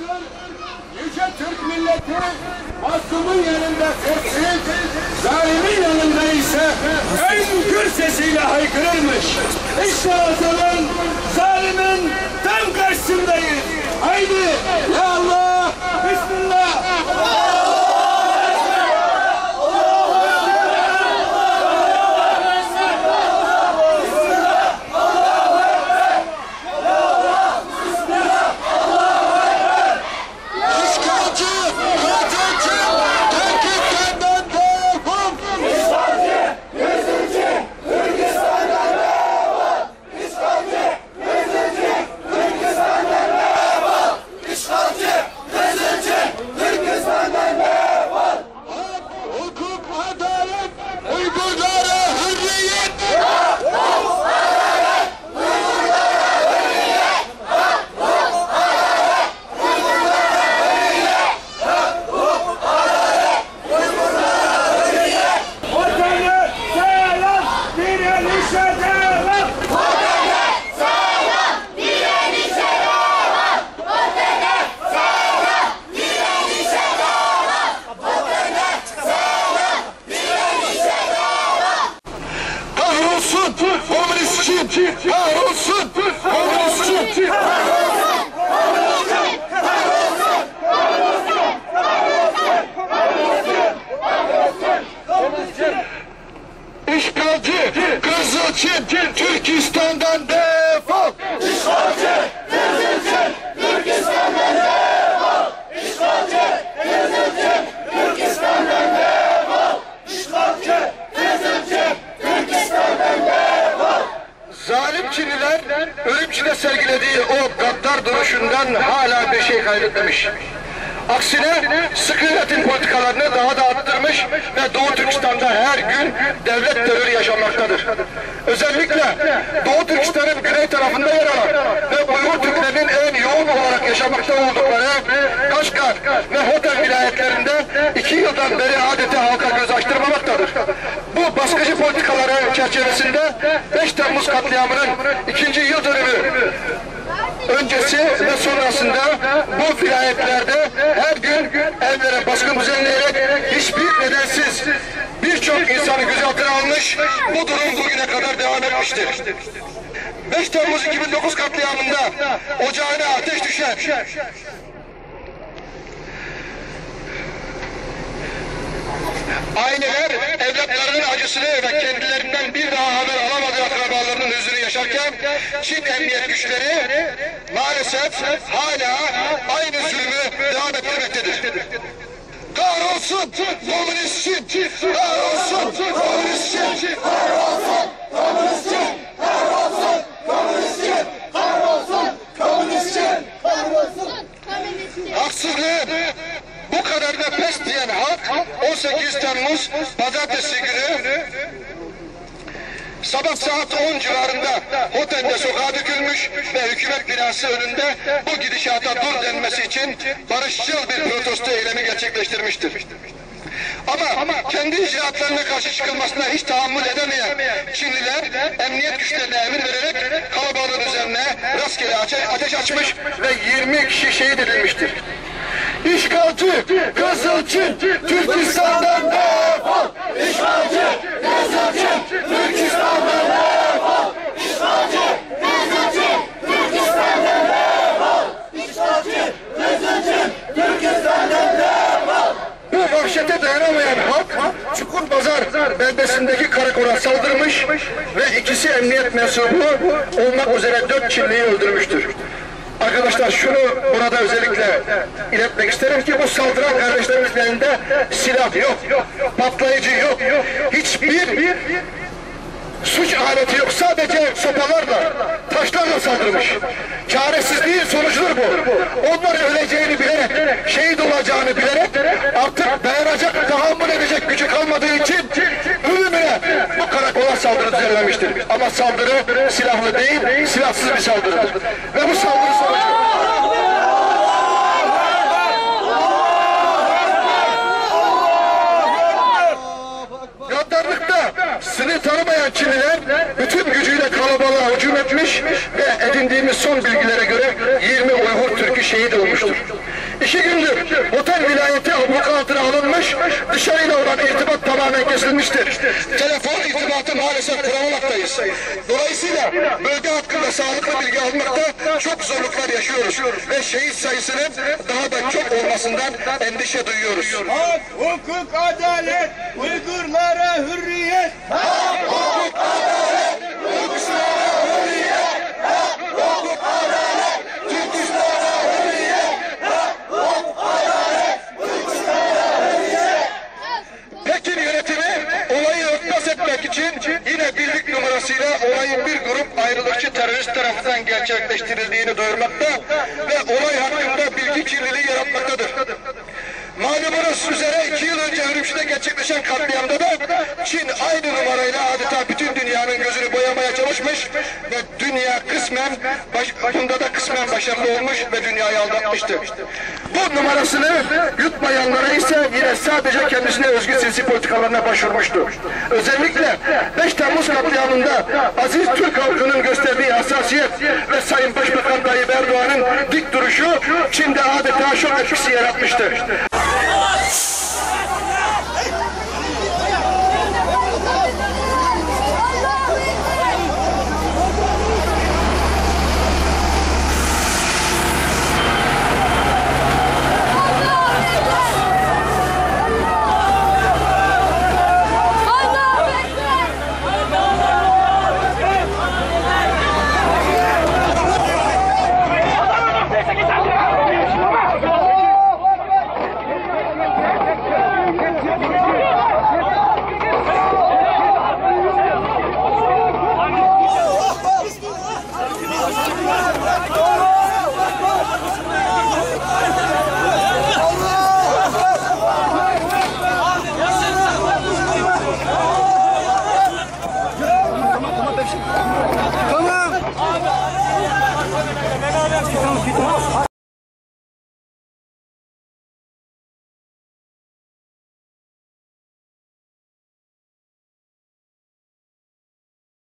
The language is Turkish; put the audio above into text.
Yüce Türk milleti mazlumun yanında sessiz, zalimin yanında ise en gür sesiyle haykırırmış. İşte o zaman zalimin tam karşısındayız. Haydi ya Allah, Bismillah. Komünistçi, kahrolsun! Komünistçi, kahrolsun! İşgalci, Kızılçin, Türkistan'dan defol! İşgalci, Kızılçin, Türkistan'dan defol! İşgalci, Kızılçin, Türkistan'dan defol! İşgalci, Kızılçin, Türkistan'dan defol! Zalim Çinliler, Ürümçi'de sergilediği o gaddar duruşundan hala bir şey kaybetmemiş. Aksine sıkı yönetim politikalarını daha da arttırmış ve Doğu Türkistan'da her gün devlet terörü yaşanmaktadır. Özellikle Doğu Türkistan'ın güney tarafında yer alan ve Uygur Türklerinin en yoğun olarak yaşamakta oldukları Kaşgar ve Hoten vilayetlerinde 2 yıldan beri adeta halka göz açtırmamaktadır. Bu baskıcı politikaları çerçevesinde 5 Temmuz katliamının 2. yıl dönümü öncesi ve sonrasında bu vilayetlerde her gün evlere baskın düzenleyerek hiçbir nedensiz birçok insanı gözaltına almış, bu durum bugüne kadar devam etmiştir. 5 Temmuz 2009 katliamında ocağına ateş düşer. Aileler evlatlarının acısını ve kendilerinden bir daha haber alamadığı akrabalarının hüznünü yaşarken Çin emniyet güçleri maalesef hala aynı zulmü devam ettirmektedir. Kahrolsun komünistçi, kahrolsun komünistçi, kahrolsun komünistçi, kahrolsun komünistçi, kahrolsun komünistçi, kahrolsun komünistçi. Haksızlığı bu kadar da pes diyen halk 18 Temmuz Pazartesi günü sabah saat 10 civarında Hoten'de sokağa dökülmüş ve hükümet binası önünde bu gidişata dur denmesi için barışçıl bir protesto eylemi gerçekleştirmiştir. Ama kendi icraatlarına karşı çıkılmasına hiç tahammül edemeyen Çinliler emniyet güçlerine emir vererek kalabalığın üzerine rastgele ateş açmış ve 20 kişi şehit edilmiştir. İşgalci, Kızılçin, Türkistan'dan defol! İşgalci, Kızılçin, Türkistan'dan defol! İşgalci, Kızılçin, Türkistan'dan defol! İşgalci, Kızılçin, Türkistan'dan defol! Bu vahşete dayanamayan halk Çukurpazar beldesindeki karakola saldırmış ve ikisi emniyet mensubu olmak üzere 4 Çinliyi öldürmüştür. Arkadaşlar şunu burada özellikle iletmek isterim ki bu saldıran kardeşlerimizin elinde silah yok, patlayıcı yok, hiçbir suç aleti yok, sadece sopalarla, taşlarla saldırmış. Çaresizliğin sonucudur bu. Onlar öleceğini bilerek, şehit olacağını bilerek artık dayanacak, tahammül edecek gücü kalmadığı için ölümüne bu karakola saldırı düzenlenmiştir. Ama saldırı silahlı değil, silahsız bir saldırıdır. Ve bu saldırı sonucu... Sınır tanımayan Çinliler bütün gücüyle kalabalığa hücum etmiş ve edindiğimiz son bilgilere göre 20 Uygur Türk'ü kişi şehit olmuştur. 2 gündür otel vilayeti abluka altına alınmış, dışarıyla olan irtibat tamamen kesilmiştir. Telefon irtibatı maalesef kuramaktayız. Dolayısıyla bölge hakkında sağlıklı bilgi almakta çok zorluklar yaşıyoruz ve şehit sayısının daha da çok olmasından endişe duyuyoruz. Hak, hukuk, adalet, Uygurlara hürriyet. Hak, hukuk, adalet, Türkistar'a hürriyet. Hak, hukuk, adalet, Türkistar'a hürriyet. Hak, hukuk, adalet, Türkistar'a hürriyet. Pekin yönetimi olayı örtbas etmek için yine birlik numarasıyla olayın bir grup ayrılıkçı terörist tarafından gerçekleştirildiğini duyurmakta ve olay hakkında bilgi kirliliği yaratmaktadır. Malumunuz üzere 2 yıl önce Hürümçi'de gerçekleşen katliamda da Çin aynı numarayla adeta bütün dünyanın gözünü boyamaya çalışmış ve dünya bunda da kısmen başarılı olmuş ve dünyayı aldatmıştı. Bu numarasını yutmayanlara ise yine sadece kendisine özgü siyasi politikalarına başvurmuştu. Özellikle 5 Temmuz katliamında aziz Türk halkının gösterdiği hassasiyet ve Sayın Başbakan Tayyip Erdoğan'ın dik duruşu Çin'de adeta şok etkisi yaratmıştı.